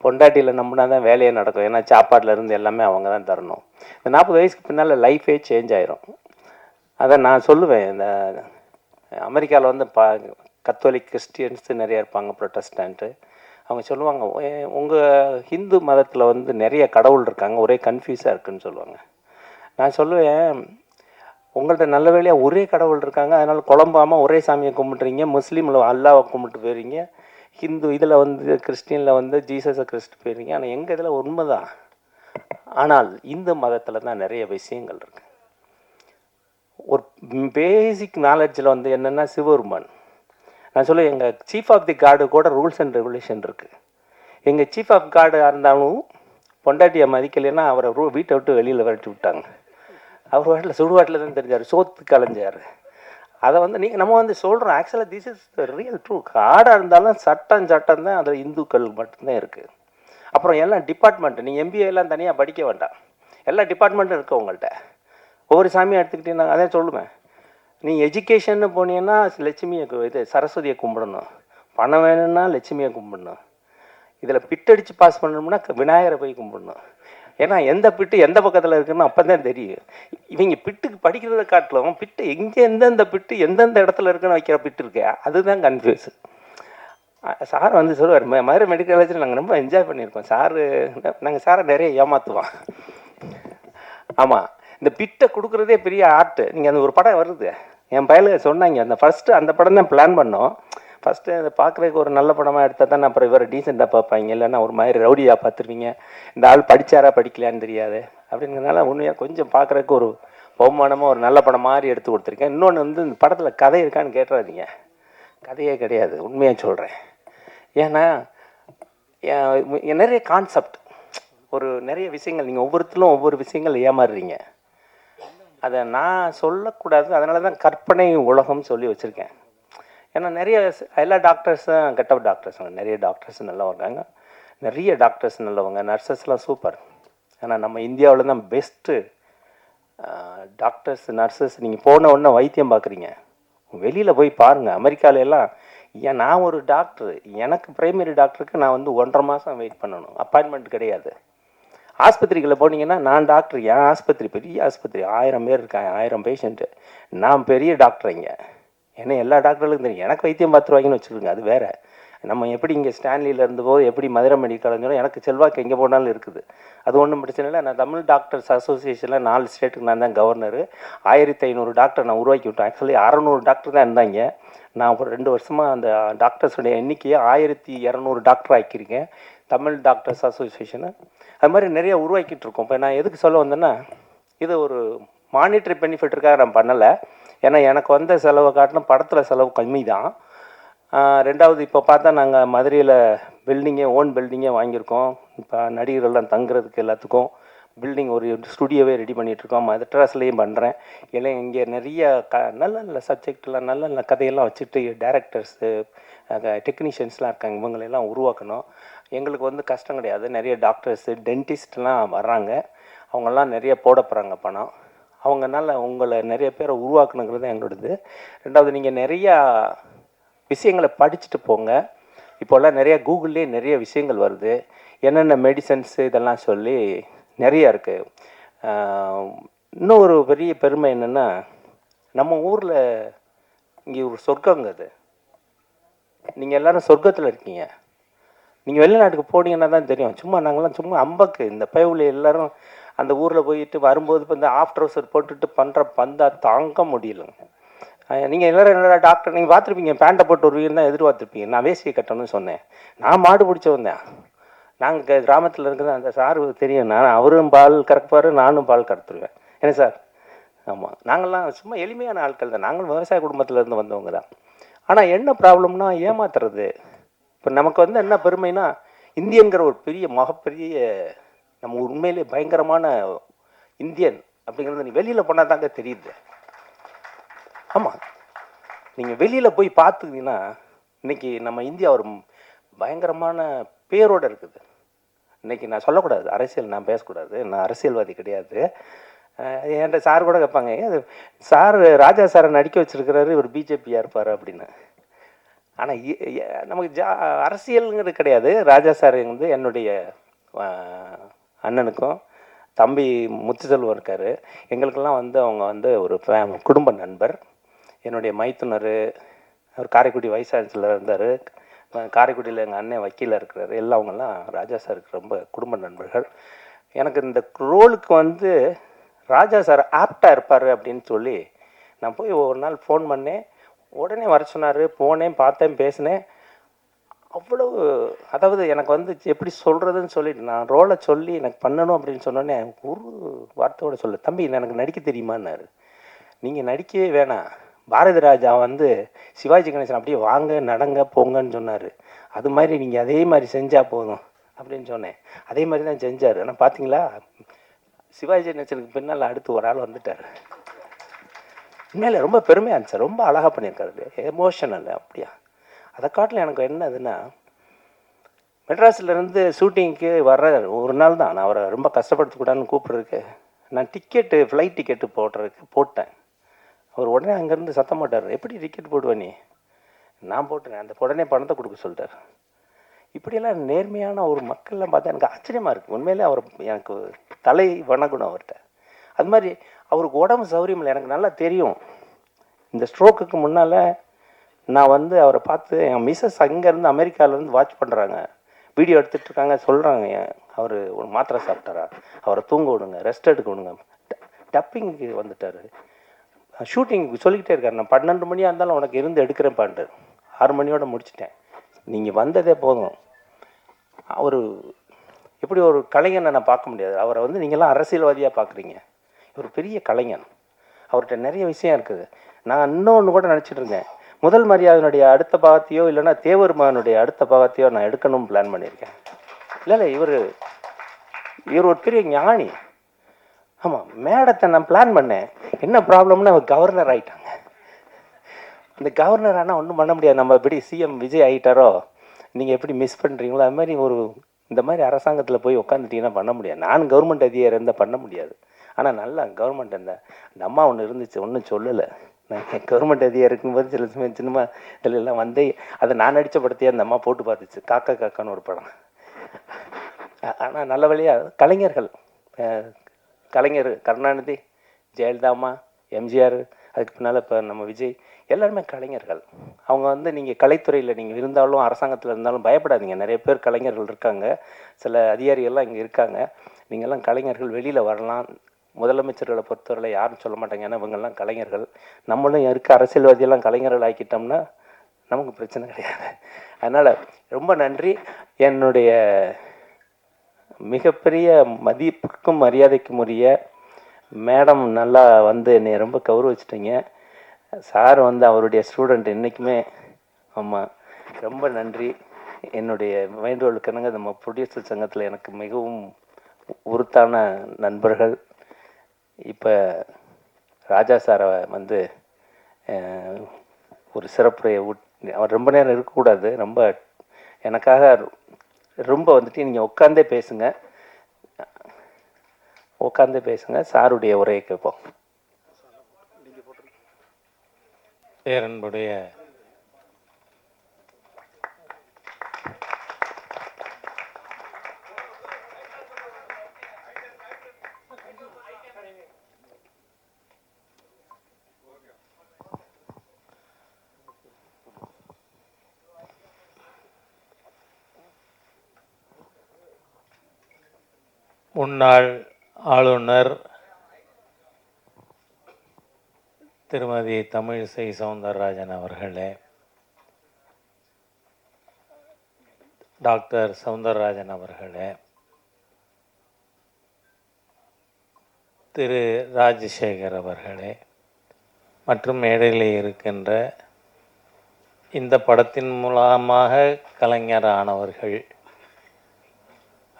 பொண்டாட்டியில் நம்பினா தான் வேலையே நடக்கும். ஏன்னா சாப்பாட்டிலேருந்து எல்லாமே அவங்க தான் தரணும். இந்த 40 வயசுக்கு பின்னால் லைஃபே சேஞ்ச் ஆயிரும். அதை நான் சொல்லுவேன். இந்த அமெரிக்காவில் கத்தோலிக் கிறிஸ்டியன்ஸு நிறையா இருப்பாங்க, ப்ரொட்டஸ்டன்ட்டு. அவங்க சொல்லுவாங்க, உங்கள் ஹிந்து மதத்தில் நிறைய கடவுள் இருக்காங்க, ஒரே கன்ஃபியூஸாக இருக்குதுன்னு சொல்லுவாங்க. நான் சொல்லுவேன், உங்கள்கிட்ட நல்ல வேலையாக ஒரே கடவுள் இருக்காங்க, அதனால் குழம்பாமல் ஒரே சாமியை கும்பிட்றீங்க. முஸ்லீமில் அல்லாவை கும்பிட்டு போயிடுறீங்க, ஹிந்து இதில் கிறிஸ்டினில் ஜீசஸை கிறிஸ்து போயிடுறீங்க. ஆனால் எங்கள் இதில் உண்மைதான். ஆனால் இந்து மதத்தில் தான் நிறைய விஷயங்கள் இருக்குது. ஒரு பேசிக் நாலேஜில் என்னென்னா சிவபெருமான். நான் சொல்லுவேன், எங்கள் சீஃப் ஆஃப் தி கார்டு கூட ரூல்ஸ் அண்ட் ரெகுலேஷன் இருக்குது. எங்கள் சீஃப் ஆஃப் கார்டாக இருந்தாலும் பொண்டாட்டியை மதிக்கலைன்னா அவரை வீட்டை விட்டு வெளியில் விரட்டி விட்டாங்க. அவர் வாட்டில் சுடுவாட்டில் தான் தெரிஞ்சார், சோத்து கலைஞ்சார். அதை வந்து நம்ம வந்து சொல்கிறோம். ஆக்சுவலாக this is the real true. காடாக இருந்தாலும் சட்டம் தான், அதில் இந்துக்கள் மட்டும்தான் இருக்குது. அப்புறம் எல்லாம் டிபார்ட்மெண்ட்டு, நீங்கள் எம்பிஏலாம் தனியாக படிக்க வேண்டாம், எல்லா டிபார்ட்மெண்ட்டும் இருக்குது உங்கள்கிட்ட. ஒவ்வொரு சாமியை எடுத்துக்கிட்டீங்கன்னா அதே சொல்லுவேன், நீங்கள் எஜுகேஷன்னு போனீங்கன்னா லட்சுமியை சரஸ்வதியை கும்பிடணும், பணம் வேணும்னா லட்சுமியை கும்பிடணும், இதில் பிட்டடிச்சு பாஸ் பண்ணணும்னா விநாயகரை போய் கும்பிடணும். ஏன்னா எந்த பிட்டு எந்த பக்கத்தில் இருக்குன்னு அப்போ தான் தெரியும். இவங்க பிட்டுக்கு படிக்கிறத காட்டிலும் பிட்டு எங்கே எந்தெந்த பிட்டு எந்தெந்த இடத்துல இருக்குன்னு வைக்கிற பிட்டு இருக்கு, அதுதான் கன்ஃபியூஸ். சார் வந்து சொல்லுவார், மதுரை மெடிக்கல் காலேஜில் நாங்கள் ரொம்ப என்ஜாய் பண்ணியிருக்கோம் சார், நாங்கள் சாரை நிறைய ஏமாற்றுவோம். ஆமாம், இந்த பிட்டை கொடுக்குறதே பெரிய ஆர்ட்டு. நீங்கள் அந்த ஒரு படம் வருது, என் பையலுக்கு சொன்னாங்க, அந்த ஃபஸ்ட்டு அந்த படம் தான் பிளான் பண்ணோம். ஃபஸ்ட்டு அதை பார்க்குறதுக்கு ஒரு நல்ல படமாக எடுத்தால் தான் அப்புறம் இவரை டீசெண்டாக பார்ப்பாங்க, இல்லைன்னா ஒரு மாதிரி ரவுடியாக பார்த்துருவீங்க, இந்த ஆள் படித்தாரா படிக்கலான்னு தெரியாது அப்படிங்கிறதுனால உண்மையாக கொஞ்சம் பார்க்குறதுக்கு ஒரு பகுமானமாக ஒரு நல்ல படம் மாதிரி எடுத்து கொடுத்துருக்கேன். இன்னொன்று வந்து இந்த படத்தில் கதை இருக்கான்னு கேட்டுறாதீங்க, கதையே கிடையாது, உண்மையாக சொல்கிறேன். ஏன்னா நிறைய கான்செப்ட், ஒரு நிறைய விஷயங்கள், நீங்கள் ஒவ்வொருத்தரும் ஒவ்வொரு விஷயங்கள் ஏமாறுறீங்க, அதை நான் சொல்லக்கூடாது. அதனால தான் கற்பனை உலகம்னு சொல்லி வச்சுருக்கேன். ஏன்னா நிறைய எல்லா டாக்டர்ஸும் கெட்ட டாக்டர்ஸ், நிறைய டாக்டர்ஸ் நல்லா இருக்காங்க, நிறைய டாக்டர்ஸ் நல்லவங்க, நர்சஸ்லாம் சூப்பர். ஏன்னா நம்ம இந்தியாவில் தான் பெஸ்ட்டு டாக்டர்ஸ் நர்சஸ். நீங்கள் போன உடனே வைத்தியம் பார்க்குறீங்க, வெளியில் போய் பாருங்கள். அமெரிக்காவிலெல்லாம் ஏன் நான் ஒரு டாக்டர், எனக்கு பிரைமரி டாக்டருக்கு நான் வந்து 1.5 மாதம் வெயிட் பண்ணணும், அப்பாயின்மெண்ட் கிடையாது. ஆஸ்பத்திரிகளில் போனீங்கன்னா நான் டாக்டர், என் ஆஸ்பத்திரி பெரிய ஆஸ்பத்திரி, 1000 பேர் இருக்காங்க, 1000 பேஷண்ட்டு, நான் பெரிய டாக்டர் இங்கே. ஏன்னா எல்லா டாக்டர்களுக்கும் தெரியும், எனக்கு வைத்தியம் பார்த்துருவாங்கன்னு வச்சுருங்க, அது வேறு. நம்ம எப்படி இங்கே ஸ்டான்லியில் இருந்தபோது எப்படி மதுரை மெடிக்கல் காலேஜ் எனக்கு செல்வாக்கு எங்கே போனாலும் இருக்குது, அது ஒன்றும் பிரச்சனை இல்லை. நான் தமிழ் டாக்டர்ஸ் அசோசியேஷனில் 4 ஸ்டேட்டுக்கு நான் தான் கவர்னரு. 1500 டாக்டர் நான் உருவாக்கி விட்டேன். ஆக்சுவலி 600 டாக்டர் தான் இருந்தாங்க. நான் ஒரு 2 வருஷமாக அந்த டாக்டர்ஸுடைய எண்ணிக்கையை 1200 டாக்டர் ஆக்கியிருக்கேன், தமிழ் டாக்டர்ஸ் அசோசியேஷனை. அது மாதிரி நிறைய உருவாக்கிட்டு இருக்கோம். இப்போ நான் எதுக்கு சொல்ல வந்தேன்னா, இது ஒரு மானிட்டரி பெனிஃபிட்டுக்காக நான் பண்ணலை. ஏன்னா எனக்கு வந்த செலவை காட்டிலும் படத்தில் செலவு கம்மி தான். ரெண்டாவது, இப்போ பார்த்தா நாங்கள் மதுரையில் ஓன் பில்டிங்கே வாங்கியிருக்கோம். இப்போ நடிகர்கள்லாம் தங்குறதுக்கு எல்லாத்துக்கும் பில்டிங், ஒரு ஸ்டுடியோவே ரெடி பண்ணிகிட்ருக்கோம். மெட்ராஸ்லேயும் பண்ணுறேன். இல்லை இங்கே நிறைய நல்ல நல்ல சப்ஜெக்ட்லாம் நல்ல நல்ல கதையெல்லாம் வச்சுட்டு டைரக்டர்ஸு டெக்னீஷியன்ஸ்லாம் இருக்காங்க, இவங்களெல்லாம் உருவாக்கணும். எங்களுக்கு வந்து கஷ்டம் கிடையாது. நிறைய டாக்டர்ஸு டென்டிஸ்ட்லாம் வர்றாங்க, அவங்கெல்லாம் நிறைய போட போகிறாங்க பணம். அவங்கனால உங்களை நிறைய பேரை உருவாக்கணுங்கிறது தான் எங்களோடது. ரெண்டாவது, நீங்கள் நிறையா விஷயங்களை படிச்சுட்டு போங்க. இப்போல்லாம் நிறையா கூகுள்லேயே நிறைய விஷயங்கள் வருது, என்னென்ன மெடிசன்ஸு இதெல்லாம் சொல்லி நிறையா இருக்குது. இன்னும் ஒரு பெரிய பெருமை என்னென்னா, நம்ம ஊரில் இங்கே ஒரு சொர்க்கங்க அது. நீங்கள் எல்லோரும் சொர்க்கத்தில் இருக்கீங்க. நீங்கள் வெளிநாட்டுக்கு போனீங்கன்னா தான் தெரியும். சும்மா நாங்கள்லாம் சும்மா அம்பக்கு இந்த பயவுல எல்லோரும் அந்த ஊரில் போயிட்டு வரும்போது இப்போ இந்த ஆஃப்டர் ஹவுசர் போட்டுட்டு பண்ணுற பந்தா தாங்க முடியலைங்க. நீங்கள் எல்லோரும் என்னடா டாக்டர், நீங்கள் பார்த்துருப்பீங்க, பேண்ட்டை போட்டு வருவீங்கன்னு தான் எதிர்பார்த்துருப்பீங்க. நான் வேஷ்டியை கட்டணும்னு சொன்னேன். நான் மாடு பிடிச்ச வந்தேன். நாங்கள் கிராமத்தில் இருக்கிறது அந்த சார் தெரியும், நான் அவரும் பால் கறப்பார், நானும் பால் கறத்துருவேன். என்ன சார்? ஆமாம், நாங்கள்லாம் சும்மா எளிமையான ஆட்கள் தான். நாங்களும் விவசாய குடும்பத்தில் இருந்து வந்தவங்க தான். ஆனால் என்ன ப்ராப்ளம்னா ஏமாத்துறது. இப்போ நமக்கு வந்து என்ன பெருமைனா, இந்தியங்கிற ஒரு பெரிய மகப்பெரிய நம்ம உண்மையிலே பயங்கரமான இந்தியன் அப்படிங்கிறது நீ வெளியில் போனால் தாங்க தெரியுது. ஆமாம், நீங்கள் வெளியில் போய் பார்த்துக்கிங்கன்னா இன்றைக்கி நம்ம இந்தியா ஒரு பயங்கரமான பேரோடு இருக்குது. இன்றைக்கி நான் சொல்லக்கூடாது, அரசியல் நான் பேசக்கூடாது, நான் அரசியல்வாதி கிடையாது. என்கிட்ட சார் கூட கேட்பாங்க, சார் ராஜா சாரை நடிக்க வச்சுருக்கிறாரு, இவர் பிஜேபியாக இருப்பார் அப்படின்னு. ஆனால் நமக்கு அரசியலுங்கிறது கிடையாது. ராஜா சார் வந்து என்னுடைய அண்ணனுக்கும் தம்பி முத்துசெல்வம் இருக்கார், எங்களுக்கெல்லாம் வந்து அவங்க வந்து ஒரு குடும்ப நண்பர். என்னுடைய மைத்துனர் அவர் காரைக்குடி வைஸ் சான்சலர் இருந்தார், காரைக்குடியில் எங்கள் அண்ணன் வக்கீலாக இருக்கிறாரு. எல்லாம் அவங்கெல்லாம் ராஜா சாருக்கு ரொம்ப குடும்ப நண்பர்கள். எனக்கு இந்த ரோலுக்கு வந்து ராஜா சார் ஆப்டாக இருப்பார் அப்படின்னு சொல்லி நான் போய் ஒரு நாள் ஃபோன் பண்ணேன். உடனே வர சொன்னார். போனேன், பார்த்தேன், பேசினேன். அவ்வளவு, அதாவது எனக்கு வந்து எப்படி சொல்கிறதுன்னு சொல்லிட்டு நான் ரோலை சொல்லி எனக்கு பண்ணணும் அப்படின்னு சொன்னோன்னே ஒரு வார்த்தையோடு சொல்ல, தம்பி எனக்கு நடிக்க தெரியுமான்னாரு. நீங்கள் நடிக்கவே வேணாம், பாரதி ராஜா வந்து சிவாஜி கணேசன் அப்படியே வாங்க நடங்க போங்கன்னு சொன்னார். அது மாதிரி நீங்கள் அதே மாதிரி செஞ்சால் போதும் அப்படின்னு சொன்னேன். அதே மாதிரி தான் செஞ்சார். ஆனால் பார்த்தீங்களா, சிவாஜி கணேசனுக்கு பின்னால் அடுத்து ஒரு ஆள் வந்துட்டார். உண்மையில ரொம்ப பெருமையாக இருந்துச்சு. ரொம்ப அழகாக பண்ணியிருக்காரு. எமோஷனல் அப்படியா. அதை காட்டில் எனக்கு என்னதுன்னா, மெட்ராஸ்லேருந்து ஷூட்டிங்க்கு வர்ற ஒரு நாள் தான் நான் அவரை ரொம்ப கஷ்டப்படுத்தக்கூடாதுன்னு கூப்பிட்றதுக்கு நான் ஃப்ளைட் டிக்கெட்டு போட்டேன். அவர் உடனே அங்கேருந்து சத்தம் போட்டார், எப்படி டிக்கெட் போடுவேன் நீ? நான் போட்டுறேன், அந்த உடனே பணத்தை கொடுக்க சொல்லிட்டார். இப்படியெல்லாம் நேர்மையான ஒரு மக்கள்லாம் பார்த்தா எனக்கு ஆச்சரியமாக இருக்குது. உண்மையிலே அவர் எனக்கு தலை வணங்கணும் அவர்கிட்ட. அது மாதிரி அவருக்கு உடம்பு சௌரியம் இல்லை, எனக்கு நல்லா தெரியும். இந்த ஸ்ட்ரோக்குக்கு முன்னால் நான் வந்து அவரை பார்த்து என் மிஸ்ஸஸ் அங்கேருந்து அமெரிக்காவிலேருந்து வாட்ச் பண்ணுறாங்க, வீடியோ எடுத்துகிட்ருக்காங்க, சொல்கிறாங்க அவர் ஒரு மாத்திரை சாப்பிட்டாரா, அவரை தூங்க விடுங்க, ரெஸ்ட் எடுக்க விடுங்க. டப்பிங்க்கு வந்துட்டார், ஷூட்டிங் சொல்லிக்கிட்டே இருக்கார். நான் 12 மணியாக இருந்தாலும் உனக்கு இருந்து எடுக்கிறேன்ப்பான்ட்டு 6 மணியோடு முடிச்சிட்டேன். நீங்கள் வந்ததே போதும். அவர் எப்படி ஒரு கலைஞனை நான் பார்க்க முடியாது. அவரை வந்து நீங்கள்லாம் அரசியல்வாதியாக பார்க்குறீங்க. இவர் பெரிய கலைஞன். அவர்கிட்ட நிறைய விஷயம் இருக்குது. நான் இன்னொன்று கூட நினச்சிட்டு இருந்தேன், முதல் மரியாதையினுடைய அடுத்த பாகத்தையோ இல்லைன்னா தேவர் மகனுடைய அடுத்த பாகத்தையோ நான் எடுக்கணும்னு பிளான் பண்ணியிருக்கேன். இல்லை இவர் ஒரு பெரிய ஞானி. ஆமாம், மேடத்தை நான் பிளான் பண்ணேன். என்ன ப்ராப்ளம்னு அவர் கவர்னர் ஆகிட்டாங்க. இந்த கவர்னர் ஆனால் ஒன்றும் பண்ண முடியாது. நம்ம எப்படி சிஎம் விஜய் ஆகிட்டாரோ, நீங்கள் எப்படி மிஸ் பண்ணுறீங்களோ அது மாதிரி இந்த மாதிரி அரசாங்கத்தில் போய் உட்காந்துட்டீங்கன்னா பண்ண முடியாது. நான் கவர்மெண்ட் அதிகாரி இருந்தால் பண்ண முடியாது. ஆனால் நல்லா கவர்மெண்ட் அந்த அம்மா ஒன்று இருந்துச்சு, ஒன்றும் சொல்லலை. நான் கவர்மெண்ட் அதிகாரி இருக்கும்போது சில சமயம் சினிமா இதில் எல்லாம் வந்து அதை நான் நடித்த படத்தையே அந்த அம்மா போட்டு பார்த்துச்சு, காக்கா காக்கான்னு ஒரு படம். ஆனால் நல்ல வழியாக கலைஞர் கருணாநிதி, ஜெயலலிதா அம்மா, எம்ஜிஆர், அதுக்கு பின்னால் இப்போ நம்ம விஜய், எல்லாருமே கலைஞர்கள். அவங்க வந்து நீங்கள் கலைத்துறையில் நீங்கள் இருந்தாலும் அரசாங்கத்தில் இருந்தாலும் பயப்படாதீங்க. நிறைய பேர் கலைஞர்கள் இருக்காங்க, சில அதிகாரிகள்லாம் இங்கே இருக்காங்க. நீங்கள்லாம் கலைஞர்கள், வெளியில் வரலாம். முதலமைச்சர்களை பொறுத்தவரை யாரும் சொல்ல மாட்டாங்க, ஏன்னா இவங்கெல்லாம் கலைஞர்கள். நம்மளும் இருக்க அரசியல்வாதியெல்லாம் கலைஞர்கள் ஆக்கிட்டோம்னா நமக்கு பிரச்சனை கிடையாது. அதனால் ரொம்ப நன்றி. என்னுடைய மிகப்பெரிய மதிப்புக்கும் மரியாதைக்கும் உரிய மேடம் நல்லா வந்து என்னை ரொம்ப கௌரவிச்சிட்டிங்க. சார் வந்து அவருடைய ஸ்டூடெண்ட் என்றைக்குமே. ஆமாம், ரொம்ப நன்றி. என்னுடைய வேண்டுகோளுக்கு என்னங்க, நம்ம ப்ரொடியூசர் சங்கத்தில் எனக்கு மிகவும் உறுத்தான நண்பர்கள். இப்போ ராஜா சாரை வந்து ஒரு சிறப்புரையை அவர் ரொம்ப நேரம் இருக்கக்கூடாது, ரொம்ப எனக்காக ரொம்ப வந்துட்டு நீங்கள் உட்காந்தே பேசுங்க, சாருடைய உரையை கேட்போம். பேரன்புடைய முன்னாள் ஆளுநர் திருமதி தமிழிசை சவுந்தரராஜன் அவர்களே, டாக்டர் சவுந்தரராஜன் அவர்களே, திரு ராஜசேகர் அவர்களே, மற்றும் மேடையில் இருக்கின்ற இந்த படத்தின் மூலமாக கலைஞரானவர்கள்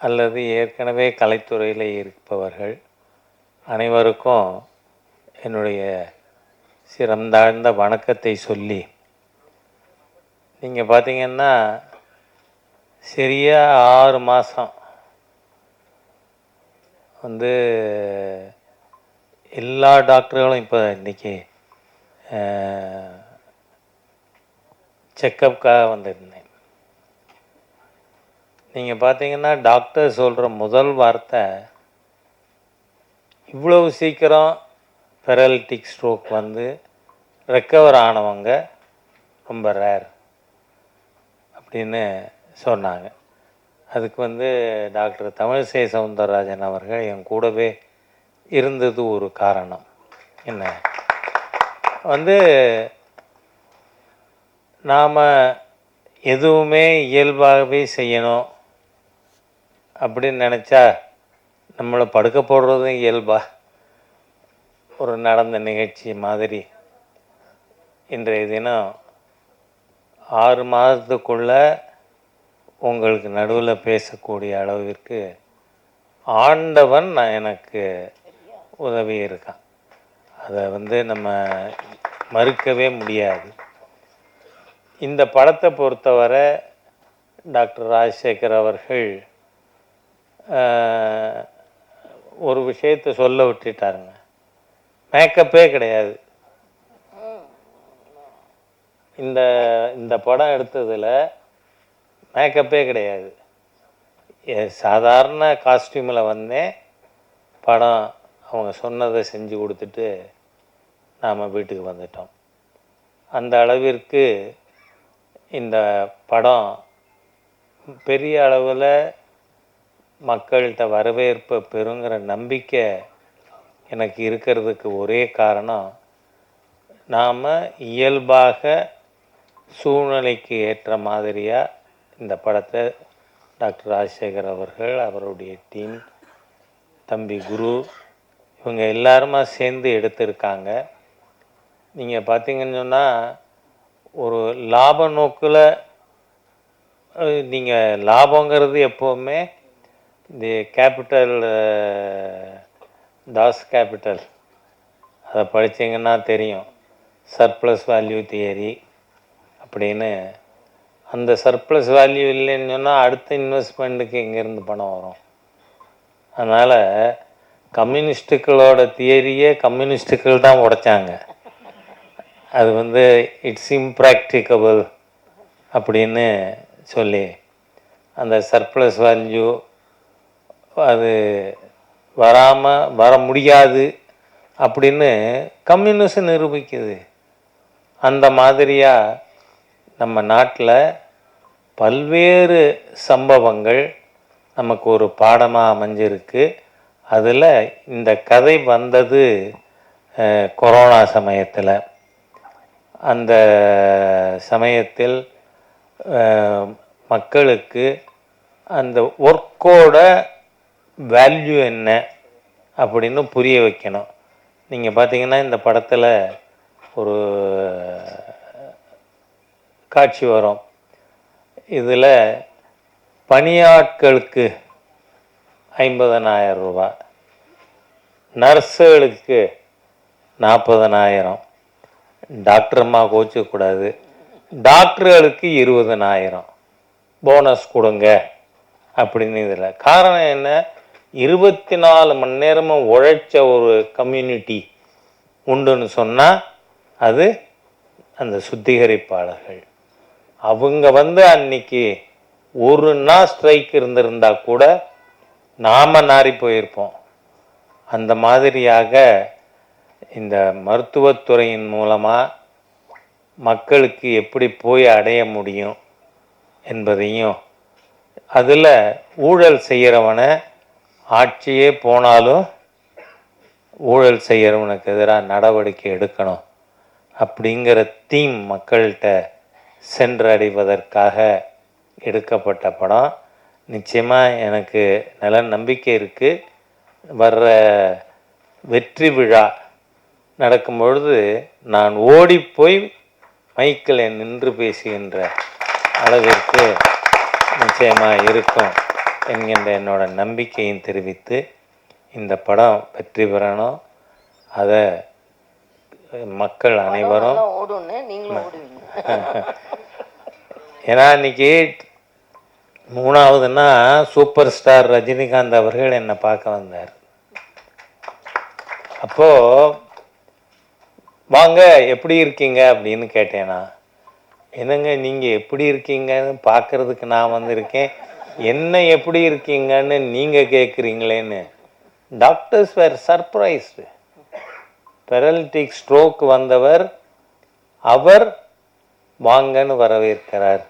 அல்லது ஏற்கனவே கலைத்துறையில் இருப்பவர்கள் அனைவருக்கும் என்னுடைய சிறந்தாழ்ந்த வணக்கத்தை சொல்லி, நீங்கள் பார்த்தீங்கன்னா சரியாக 6 மாதம் வந்து எல்லா டாக்டர்களும் இப்போ இன்றைக்கி செக்கப்புக்காக வந்திருந்தேன். நீங்கள் பார்த்தீங்கன்னா டாக்டர் சொல்கிற முதல் வார்த்தை, இவ்வளவு சீக்கிரம் பெரலிட்டிக் ஸ்ட்ரோக் வந்து ரெக்கவர் ஆனவங்க ரொம்ப ரேர் அப்படின்னு சொன்னாங்க. அதுக்கு வந்து டாக்டர் தமிழிசை சவுந்தரராஜன் அவர்கள் என் கூடவே இருந்தது ஒரு காரணம். என்ன வந்து நாம் எதுவுமே இயல்பாகவே செய்யணும் அப்படின்னு நினச்சா நம்மளை படுக்க போடுறதும் இயல்பா ஒரு நடந்த நிகழ்ச்சி மாதிரி இன்றைய தினம் 6 மாதத்துக்குள்ள உங்களுக்கு நடுவில் பேசக்கூடிய அளவிற்கு ஆண்டவன் எனக்கு உதவி இருக்கான். அதை நம்ம மறுக்கவே முடியாது. இந்த படத்தை பொறுத்தவரை டாக்டர் ராஜசேகர் அவர்கள் ஒரு விஷயத்தை சொல்ல விட்டுட்டாருங்க. மேக்கப்பே கிடையாது. இந்த படம் எடுத்ததில் மேக்கப்பே கிடையாது. சாதாரண காஸ்டியூமில் வந்தேன். படம் அவங்க சொன்னதை செஞ்சு கொடுத்துட்டு நாம் வீட்டுக்கு வந்துட்டோம். அந்த அளவிற்கு இந்த படம் பெரிய அளவில் மக்கள்கிட்ட வரவேற்பை பெறுங்கிற நம்பிக்கை எனக்கு இருக்கிறதுக்கு ஒரே காரணம், நாம் இயல்பாக சூழ்நிலைக்கு ஏற்ற மாதிரியாக இந்த படத்தை டாக்டர் ராஜசேகர் அவர்கள், அவருடைய டீம், தம்பி குரு, இவங்க எல்லாருமா சேர்ந்து எடுத்திருக்காங்க. நீங்கள் பார்த்தீங்கன்னு சொன்னால் ஒரு லாப நோக்கில் நீங்கள் லாபங்கிறது எப்போவுமே இந்த கேபிட்டல், தாஸ் கேபிட்டல், அதை படித்தீங்கன்னா தெரியும். சர்ப்ளஸ் வேல்யூ தியரி அப்படின்னு. அந்த சர்ப்ளஸ் வேல்யூ இல்லைன்னு சொன்னால் அடுத்த இன்வெஸ்ட்மெண்ட்டுக்கு எங்கேருந்து பணம் வரும்? அதனால் கம்யூனிஸ்டுகளோட தியரியே கம்யூனிஸ்டுகள் தான் உடைச்சாங்க. அது இட்ஸ் இம்ப்ராக்டிகபிள் அப்படின்னு சொல்லி அந்த சர்ப்ளஸ் வேல்யூ அது வர முடியாது அப்படின்னு கம்யூனிஸ்ட் நிரூபிக்குது. அந்த மாதிரியாக நம்ம நாட்டில் பல்வேறு சம்பவங்கள் நமக்கு ஒரு பாடமாக அமைஞ்சிருக்கு. அதில் இந்த கதை வந்தது கொரோனா சமயத்தில். அந்த சமயத்தில் மக்களுக்கு அந்த ஒர்க்கோட வேல்யூ என்ன அப்படின்னு புரிய வைக்கணும். நீங்கள் பார்த்தீங்கன்னா இந்த படத்தில் ஒரு காட்சி வரும். இதில் பணியாட்களுக்கு 50,000 ரூபா, நர்ஸுகளுக்கு 40,000, டாக்டர்மா கோச்சக்கூடாது, டாக்டர்களுக்கு 20,000 போனஸ் கொடுங்க அப்படின்னு. இதில் காரணம் என்ன? 24 மணி நேரமும் உழைச்ச ஒரு கம்யூனிட்டி உண்டுன்னு சொன்னால் அது அந்த சுத்திகரிப்பாளர்கள். அவங்க அன்னைக்கு ஒரு நாள் ஸ்ட்ரைக் இருந்திருந்தா கூட நாம் நாரி போயிருப்போம். அந்த மாதிரியாக இந்த மருத்துவத்துறையின் மூலமாக மக்களுக்கு எப்படி போய் அடைய முடியும் என்பதையும், அதில் ஊழல் செய்கிறவனை ஆட்சியே போனாலும் ஊழல் செய்கிறவனுக்கு எதிராக நடவடிக்கை எடுக்கணும் அப்படிங்கிற தீம் மக்கள்கிட்ட சென்றடைவதற்காக எடுக்கப்பட்ட படம். நிச்சயமாக எனக்கு நல்ல நம்பிக்கை இருக்குது. வர்ற வெற்றி விழா நடக்கும்பொழுது நான் ஓடிப்போய் மைக்கில் நின்று பேசுகின்ற அளவிற்கு நிச்சயமாக இருக்கும் என்கின்ற என்னோட நம்பிக்கையும் தெரிவித்து, இந்த படம் வெற்றி பெறணும். அதை மக்கள் அனைவரும் ஏன்னா இன்னைக்கு 3வதுன்னா சூப்பர் ஸ்டார் ரஜினிகாந்த் அவர்கள் என்னை பார்க்க வந்தார். அப்போது வாங்க எப்படி இருக்கீங்க அப்படின்னு கேட்டேனா, என்னங்க நீங்கள் எப்படி இருக்கீங்கன்னு பார்க்குறதுக்கு நான் வந்திருக்கேன், என்ன எப்படி இருக்கீங்கன்னு நீங்கள் கேட்குறீங்களேன்னு. டாக்டர்ஸ் வேர் சர்ப்ரைஸ்டு. பெரலிட்டிக் ஸ்ட்ரோக் வந்தவர் அவர் வாங்கன்னு வரவேற்கிறார்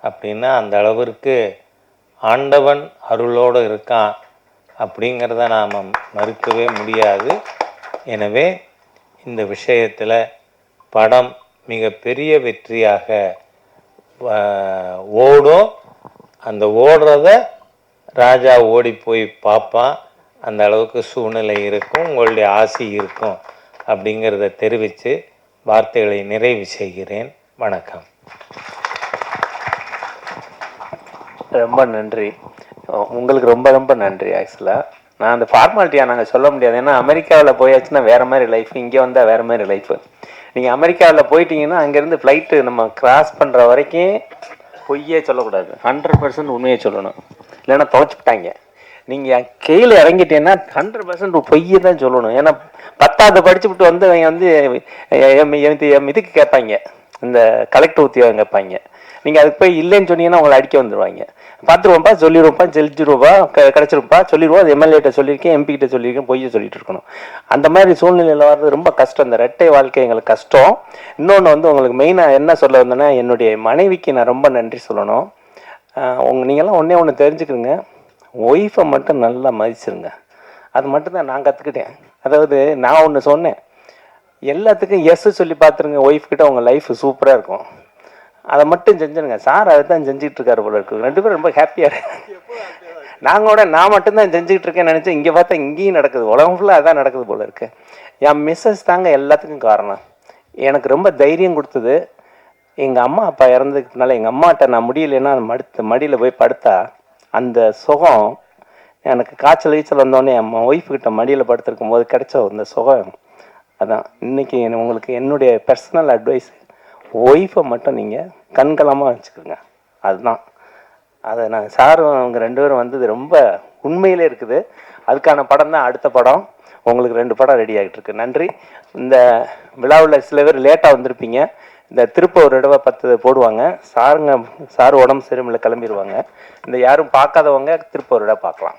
அப்படின்னா அந்த அளவிற்கு ஆண்டவன் அருளோடு இருக்கான் அப்படிங்கிறத நாம் மறுக்கவே முடியாது. எனவே இந்த விஷயத்தில் படம் மிகப்பெரிய வெற்றியாக ஓடும். அந்த ஓடுறத ராஜா ஓடி போய் பார்ப்பான். அந்த அளவுக்கு சூழ்நிலை இருக்கும், உங்களுடைய ஆசி இருக்கும் அப்படிங்கிறத தெரிவித்து வார்த்தைகளை நிறைவு செய்கிறேன். வணக்கம். ரொம்ப நன்றி. உங்களுக்கு ரொம்ப ரொம்ப நன்றி. ஆக்சுவலாக நான் அந்த ஃபார்மாலிட்டியாக நாங்கள் சொல்ல முடியாது. ஏன்னா அமெரிக்காவில் போயாச்சுன்னா வேறு மாதிரி லைஃப், இங்கே வந்தால் வேறு மாதிரி லைஃபு. நீங்கள் அமெரிக்காவில் போயிட்டீங்கன்னா அங்கேருந்து ஃப்ளைட்டு நம்ம கிராஸ் பண்ணுற வரைக்கும் பொய்யே சொல்லக்கூடாது, 100% உண்மையை சொல்லணும். இல்லைன்னா துவச்சிட்டாங்க. நீங்கள் கீழே இறங்கிட்டீங்கன்னா 100% பொய்யை தான் சொல்லணும். ஏன்னா 10வது படிச்சுவிட்டு வந்து அவங்க வந்து இதுக்கு கேட்பாங்க, இந்த கலெக்டர் உத்தியோகம் கேட்பாங்க. நீங்கள் அதுக்கு போய் இல்லைன்னு சொன்னீங்கன்னா உங்களை அடிக்க வந்துடுவாங்க. பார்த்துருவோம்ப்பா, சொல்லிடுவோம்ப்பா, ஜெயிச்சிருவோப்பா, கிடச்சிருப்பா, சொல்லிடுவோம். அது எம்எல்ஏட்ட சொல்லியிருக்கேன், எம்பிக்கிட்ட சொல்லியிருக்கேன், பொய்யை சொல்லிட்டு இருக்கணும். அந்த மாதிரி சூழ்நிலையில் வர்றது ரொம்ப கஷ்டம். இந்த ரெட்டை வாழ்க்கை எங்களுக்கு கஷ்டம். இன்னொன்று வந்து உங்களுக்கு மெயினாக என்ன சொல்ல வந்தேன்னா, என்னுடைய மனைவிக்கு நான் ரொம்ப நன்றி சொல்லணும். நீங்கள்லாம் ஒன்று தெரிஞ்சுக்கிறீங்க, ஒய்ஃபை மட்டும் நல்லா மதிச்சிருங்க. அது மட்டும்தான் நான் கற்றுக்கிட்டேன். அதாவது நான் ஒன்று சொன்னேன், எல்லாத்துக்கும் எஸ் சொல்லி பார்த்துருங்க. ஒய்ஃப்கிட்ட உங்கள் லைஃப் சூப்பராக இருக்கும், அதை மட்டும் செஞ்சுருங்க. சார் அதை தான் செஞ்சுக்கிட்டு இருக்காரு போல இருக்கு. 2 பேரும் ரொம்ப ஹாப்பியாக இருக்கு. நான் மட்டும்தான் செஞ்சுக்கிட்டு இருக்கேன்னு நினச்சேன். இங்கே பார்த்தா இங்கேயும் நடக்குது, உலகம் ஃபுல்லாக அதான் நடக்குது போல இருக்கு. என் மிஸ்ஸஸ் தாங்க எல்லாத்துக்கும் காரணம். எனக்கு ரொம்ப தைரியம் கொடுத்தது. எங்கள் அம்மா அப்பா இறந்ததுக்கு முன்னால் எங்கள் அம்மாட்ட நான் முடியலைன்னா மடியில் போய் படுத்தா அந்த சுகம், எனக்கு காய்ச்சல் வந்தோடனே என் ஒய்ஃப்கிட்ட மடியில் படுத்திருக்கும் போது கிடைச்ச அந்த சுகம் அதான். இன்றைக்கி உங்களுக்கு என்னுடைய பர்சனல் அட்வைஸ், ஒய்ஃபை மட்டும் நீங்கள் கண்கலமாக வச்சுக்கோங்க. அதுதான். அதை நான் சாரும் அவங்க 2 பேரும் வந்தது ரொம்ப உண்மையிலே இருக்குது. அதுக்கான படம் தான் அடுத்த படம். உங்களுக்கு 2 படம் ரெடி ஆகிட்டு இருக்கு. நன்றி. இந்த விழாவில் சில பேர் லேட்டாக வந்திருப்பீங்க. இந்த திருப்ப ஒரு தடவை 10 போடுவாங்க. சார் உடம்பு சரியில்லை கிளம்பிடுவாங்க. இந்த யாரும் பார்க்காதவங்க திருப்ப ஒரு தடவை பார்க்கலாம்.